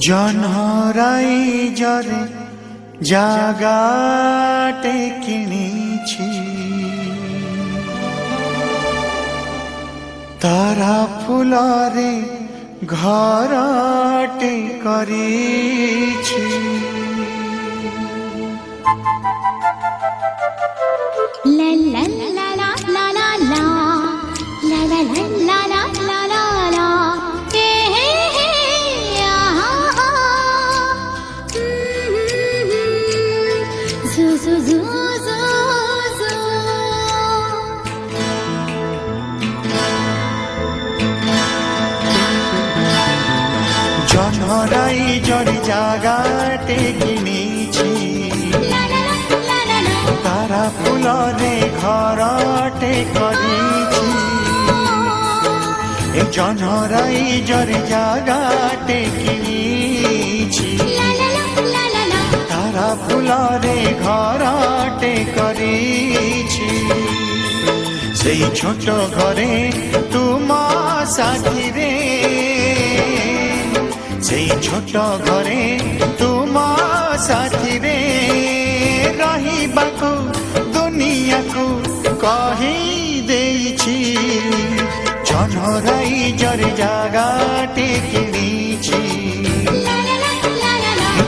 ଜହ୍ନରାଇଜରେ ଜାଗାଟେ କିଣିଛି, ତାରା ଫୁଲରେ ଘରଟେ କରିଛି। ଲା ଲା ଲା ଲା ଲା ଲା ଲା ଲା ଲା ଲା ଲା ଲା ଲା ଲା हे हे हे आहा जू जू जू जू जू। ଜହ୍ନରାଇଜରେ ଜାଗାଟେ କିଣିଛି, ତାରା ଫୁଲରେ ଘରଟେ କରିଛି। ଏ ଜହ୍ନରାଇଜରେ ଜାଗାଟେ କିଣିଛି, ତାରା ଫୁଲରେ ଘରଟେ କରିଛି। ସେଇ ଛୋଟ ଘରେ ତୁମ ସାଥିରେ, ସେଇ ଛୋଟ ଘରେ ତୁମ ସାଥିରେ ରହିବାକୁ ଦୁନିଆକୁ କହି ଦେଇଛି। ଜହ୍ନରାଇଜରେ ଜାଗାଟେ କିଣିଛି,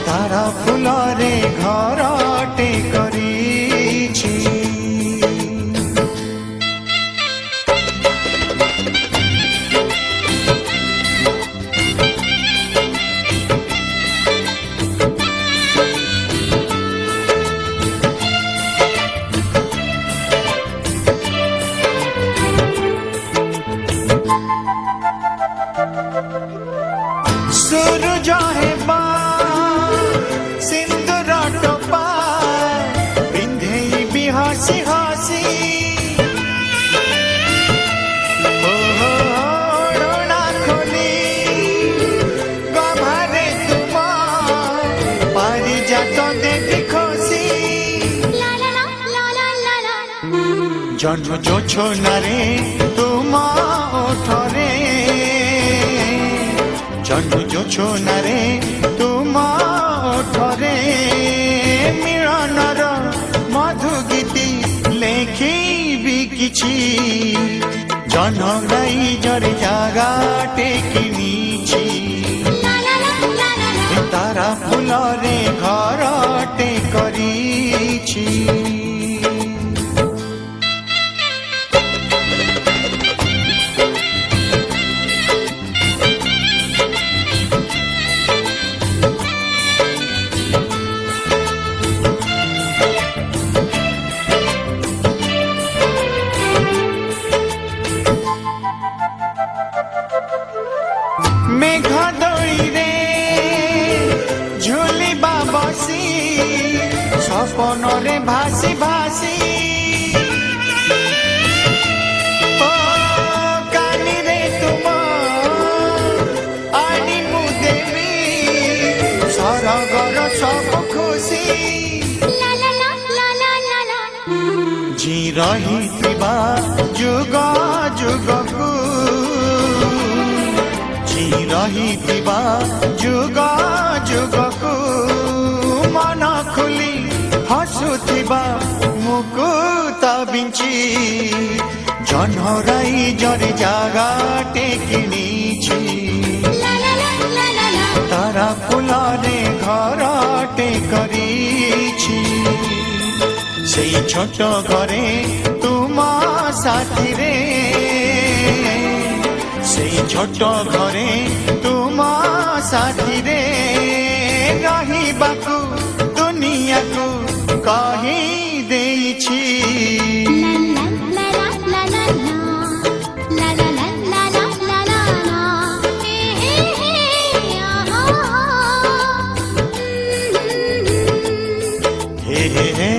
ତାରା ଫୁଲରେ ଘରଟେ କରିଛି। सूरज हेबा सिंदूर टोपा पिंधेई हसी हसी, ओढ़ना खोली गभारे तुम पारिजात देखी खुशी। जन्म जोछनारे तुम ओठरे, जन्म जोछनारे तुम ओठरे मिलनर मधु गीति लेखिबी किछि। जह्नराइजरे जागाटे किनिछि, तारा फुलरे घरटे करिछि। मेघ दौड़े झुलिबा बसी, सपनरे भासी भासी। ओ कानी रे तुम आनी मु देवी सरगर सब खुशी। जी रहिथिबा जुग जुगकू, रहिथिबा जुग जुगकू मन खुली हसुथिबा मुकुत बिंची। जह्नराइजरे जागाटे किनिछि, तारा फुलरे घरटे करिछि। सेई छोट घरे तुम साथिरे, सेई छोट घरे तुम साथिरे रहिबाकू दुनियाकू कहि देइछि। हे हे हे